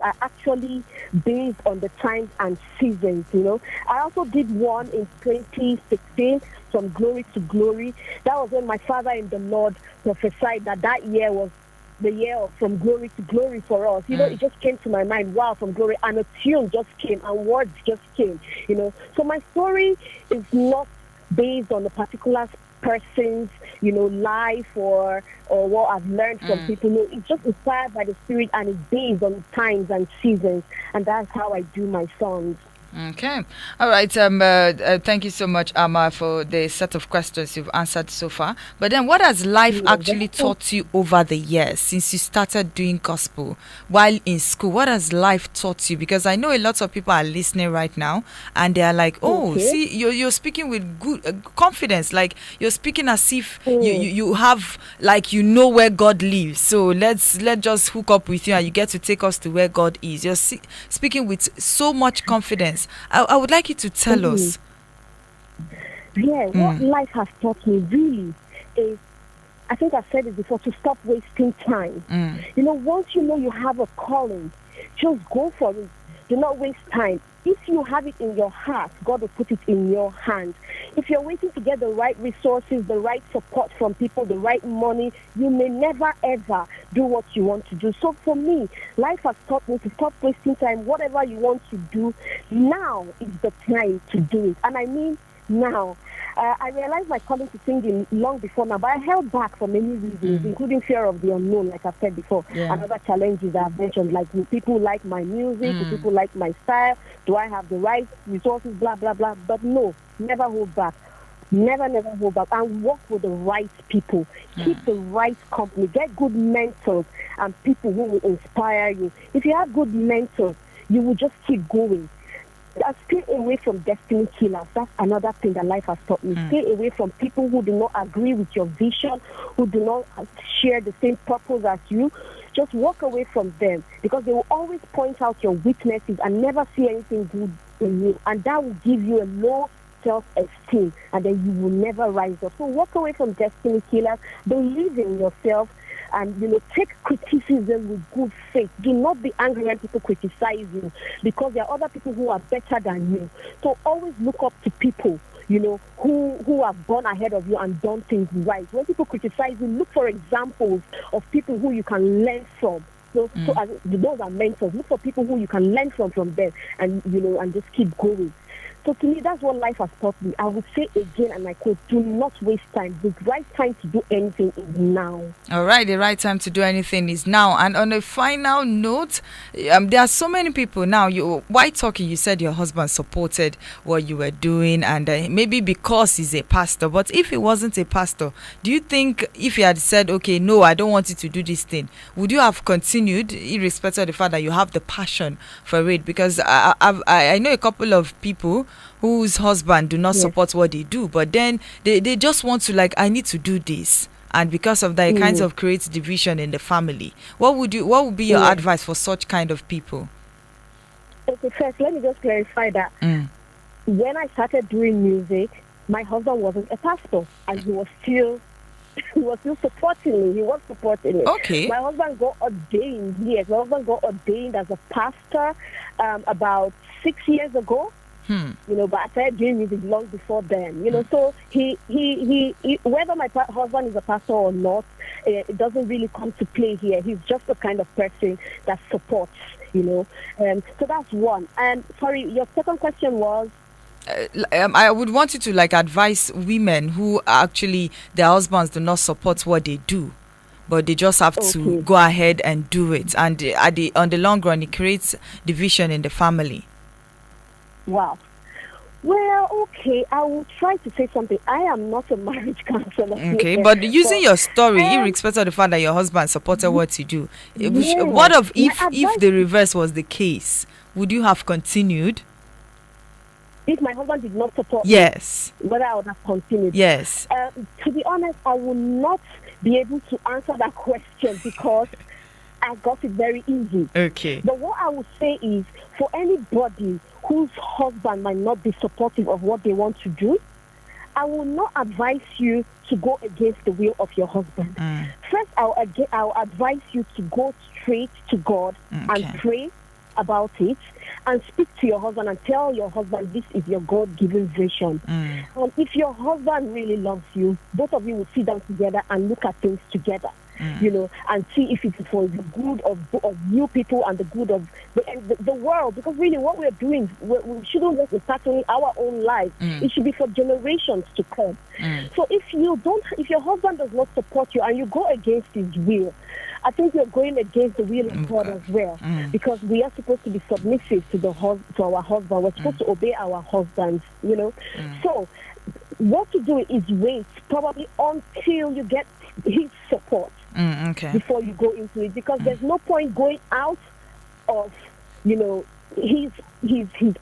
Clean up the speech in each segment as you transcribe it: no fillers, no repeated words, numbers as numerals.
are actually based on the times and seasons, I also did one in 2016, From Glory to Glory. That was when my father in the Lord prophesied that year was the year of From Glory to Glory for us. It just came to my mind, wow, from glory, and a tune just came, and words just came, So my story is not based on a particular person's, life or what I've learned from people. No, it's just inspired by the Spirit, and it's based on times and seasons, and that's how I do my songs. Okay. All right. Thank you so much, Ama, for the set of questions you've answered so far. But then, what has life actually taught you over the years since you started doing gospel while in school? What has life taught you? Because I know a lot of people are listening right now, and they are like, "Oh, see, you're speaking with good confidence. Like you're speaking as if you have where God lives. So let's just hook up with you, and you get to take us to where God is. You're speaking with so much confidence." I would like you to tell us. Yeah, what life has taught me really is, I think I've said it before, to stop wasting time. Once you know you have a calling, just go for it. Do not waste time. If you have it in your heart, God will put it in your hands. If you're waiting to get the right resources, the right support from people, the right money, you may never ever do what you want to do. So for me, life has taught me to stop wasting time. Whatever you want to do, now is the time to do it. And I mean now. I realized my calling to singing long before now, but I held back for many reasons, including fear of the unknown, like I've said before, and other challenges I've mentioned, like will people like my music, will people like my style, do I have the right resources, blah, blah, blah. But no, never hold back. Never hold back. And work with the right people. Keep the right company. Get good mentors and people who will inspire you. If you have good mentors, you will just keep going. Stay away from destiny killers. That's another thing that life has taught me. Stay away from people who do not agree with your vision, who do not share the same purpose as you. Just walk away from them, because they will always point out your weaknesses and never see anything good in you. And that will give you a low self-esteem, and then you will never rise up. So walk away from destiny killers. Believe in yourself. And, take criticism with good faith. Do not be angry when people criticize you, because there are other people who are better than you. So always look up to people, who have gone ahead of you and done things right. When people criticize you, look for examples of people who you can learn from. So those are mentors. Look for people who you can learn from them, and, and just keep going. So to me, that's what life has taught me. I would say again, and I quote, do not waste time. The right time to do anything is now. All right, the right time to do anything is now. And on a final note, there are so many people now. While talking, you said your husband supported what you were doing, and maybe because he's a pastor. But if he wasn't a pastor, do you think if he had said, okay, no, I don't want you to do this thing, would you have continued, irrespective of the fact that you have the passion for it? Because I know a couple of people whose husband do not support what they do, but then they just want to, I need to do this, and because of that it kind of creates division in the family. What would be your advice for such kind of people? Okay, first let me just clarify that when I started doing music, my husband wasn't a pastor, and he was still supporting me. He was supporting me. Okay. My husband got ordained. Yes, my husband got ordained as a pastor about 6 years ago. But I started doing music long before then. So he whether my husband is a pastor or not, it doesn't really come to play here. He's just the kind of person that supports. So that's one. And sorry, your second question was. I would want you to advise women who actually their husbands do not support what they do, but they just have to go ahead and do it, and on the long run it creates division in the family. Wow. Well, okay, I will try to say something. I am not a marriage counselor. Okay, but using your story, irrespective of the fact that your husband supported what you do, what if the reverse was the case? Would you have continued? If my husband did not support me, whether I would have continued? Yes. To be honest, I will not be able to answer that question because I got it very easy. Okay. But what I would say is, for anybody whose husband might not be supportive of what they want to do, I will not advise you to go against the will of your husband. First, I'll advise you to go straight to God and pray about it and speak to your husband and tell your husband this is your God-given vision. And if your husband really loves you, both of you will sit down together and look at things together. And see if it's for the good of you people and the good of the world. Because really what we're doing, we shouldn't just be tackling our own lives. It should be for generations to come. So if your husband does not support you and you go against his will, I think you're going against the will of God as well. Because we are supposed to be submissive to our husband. We're supposed to obey our husbands, So what to do is wait probably until you get his support. Before you go into it, because there's no point going out of his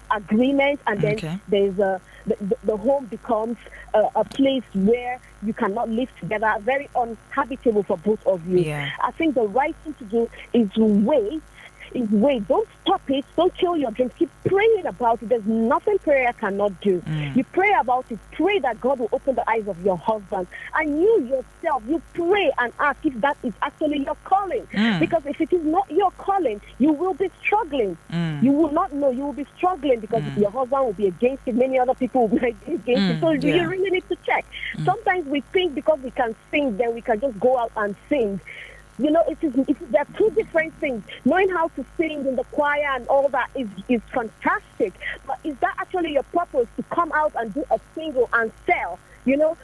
agreement, and then there's the home becomes a place where you cannot live together, very uninhabitable for both of you. I think the right thing to do is wait. Don't stop it. Don't kill your dreams. Keep praying about it. There's nothing prayer cannot do. You pray about it. Pray that God will open the eyes of your husband. And you yourself, you pray and ask if that is actually your calling. Because if it is not your calling, you will be struggling. You will not know. You will be struggling because your husband will be against it. Many other people will be against it. So you really need to check. Sometimes we think because we can sing, then we can just go out and sing. There are two different things. Knowing how to sing in the choir and all that is fantastic. But is that actually your purpose, to come out and do a single and sell?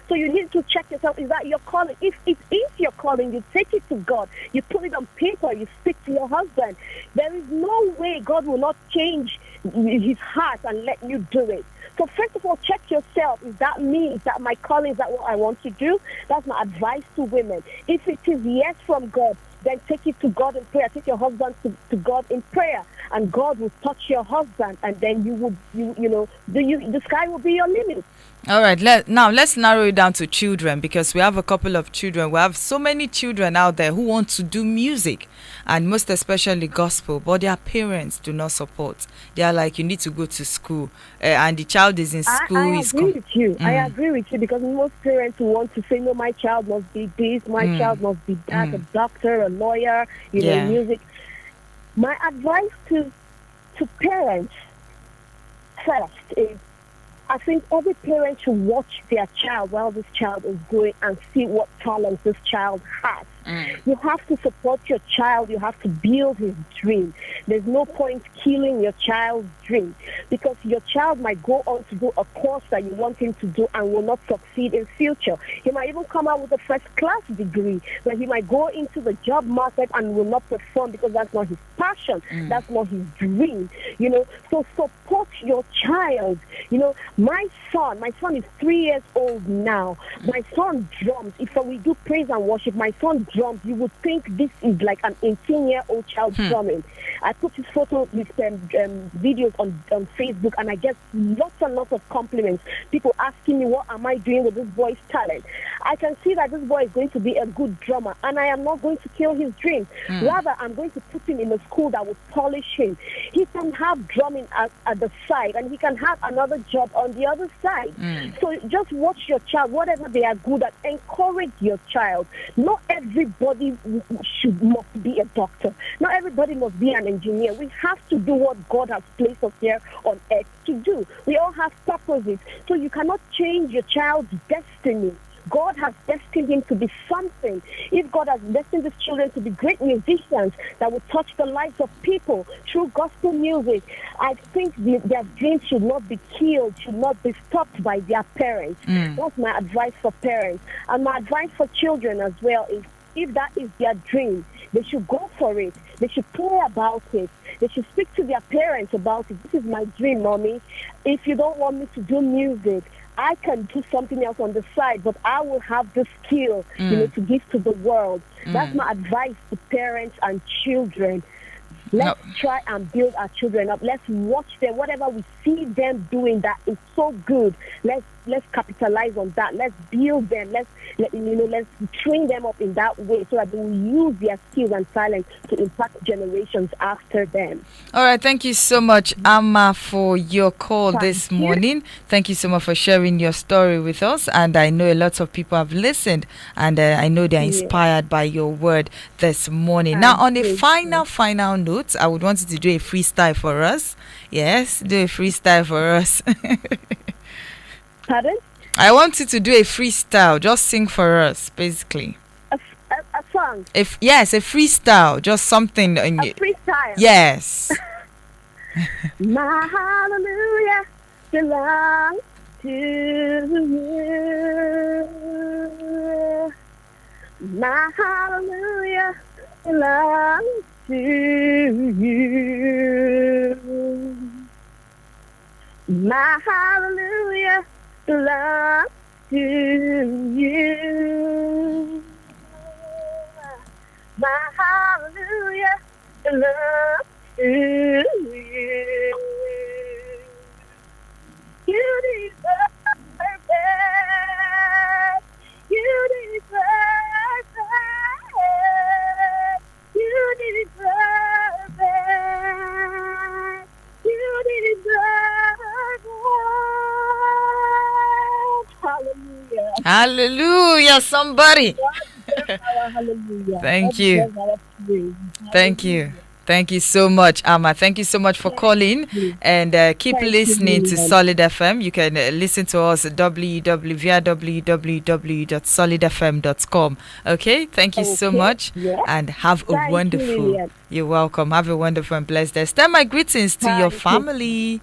So you need to check yourself. Is that your calling? If it is your calling, you take it to God. You put it on paper. You speak to your husband. There is no way God will not change his heart and let you do it. So first of all, check yourself. Is that me? Is that my calling? Is that what I want to do? That's my advice to women. If it is yes from God, then take it to God in prayer. Take your husband to God in prayer, and God will touch your husband, and then the sky will be your limit. All right, now let's narrow it down to children, because we have a couple of children. We have so many children out there who want to do music, and most especially gospel, but their parents do not support. They are like, you need to go to school, and the child is in school. I agree with you. I agree with you, because most parents want to say, no, my child must be this, my child must be that, a doctor, a lawyer, music. My advice to parents first is, I think every parent should watch their child while this child is growing and see what talent this child has. You have to support your child. You have to build his dream. There's no point killing your child's dream, because your child might go on to do a course that you want him to do and will not succeed in future. He might even come out with a first-class degree, but he might go into the job market and will not perform because that's not his passion. That's not his dream. So support your child. My son is 3 years old now. My son drums. If we do praise and worship, my son drums. You would think this is like an 18-year-old child drumming. I put his photo, his videos on Facebook, and I get lots and lots of compliments. People asking me, what am I doing with this boy's talent? I can see that this boy is going to be a good drummer, and I am not going to kill his dreams. Rather, I'm going to put him in a school that will polish him. He can have drumming at the side, and he can have another job on the other side. So just watch your child, whatever they are good at, encourage your child. Not everybody must be a doctor. Not everybody must be an engineer. We have to do what God has placed us here on earth to do. We all have purposes. So you cannot change your child's destiny. God has destined him to be something. If God has destined his children to be great musicians that will touch the lives of people through gospel music, I think their dreams should not be killed, should not be stopped by their parents. That's my advice for parents. And my advice for children as well is, if that is their dream, they should go for it. They should pray about it. They should speak to their parents about it. This is my dream, mommy. If you don't want me to do music, I can do something else on the side, but I will have the skill, to give to the world. That's my advice to parents and children. Let's try and build our children up. Let's watch them. Whatever we see them doing that is so good, let's let's capitalize on that. Let's build them. Let's train them up in that way so that they will use their skills and talent to impact generations after them. All right, thank you so much, Ama, for your call this morning. Thank you so much for sharing your story with us. And I know a lot of people have listened, and I know they're inspired by your word this morning. Now, on a final note, I would want you to do a freestyle for us. Yes, do a freestyle for us. Pardon? I want you to do a freestyle. Just sing for us, basically. A song? Yes, a freestyle. Just something. A freestyle? Yes. My hallelujah belongs to you. My hallelujah belongs to you. My hallelujah belongs to you. My hallelujah belongs to you. You deserve it. You deserve it. You deserve it. You deserve it. Hallelujah. Hallelujah, somebody. Hallelujah. Thank you. Thank you. Thank you so much, Ama. Thank you so much for calling, and keep listening to Solid FM. You can listen to us at www.solidfm.com. Okay, thank you so much, and have a wonderful. You're welcome. Have a wonderful and blessed day. Extend my greetings to your family.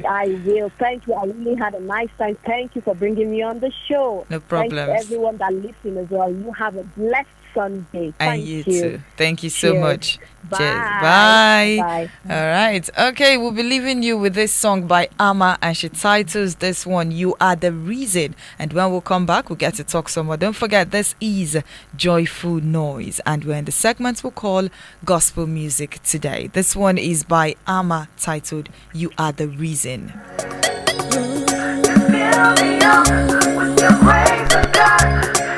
I will. Thank you. I really had a nice time. Thank you for bringing me on the show. No problem. Thanks to everyone that listens as well. You have a blessed Sunday. And you too. Thank you so much. Bye. Cheers. Bye. Bye. All right. Okay, we'll be leaving you with this song by Ama, and she titles this one, You Are the Reason. And when we'll come back, we'll get to talk some more. Don't forget, this is Joyful Noise, and we're in the segment we'll call Gospel Music today. This one is by Ama, titled You Are the Reason. Fill me up with your grace of God.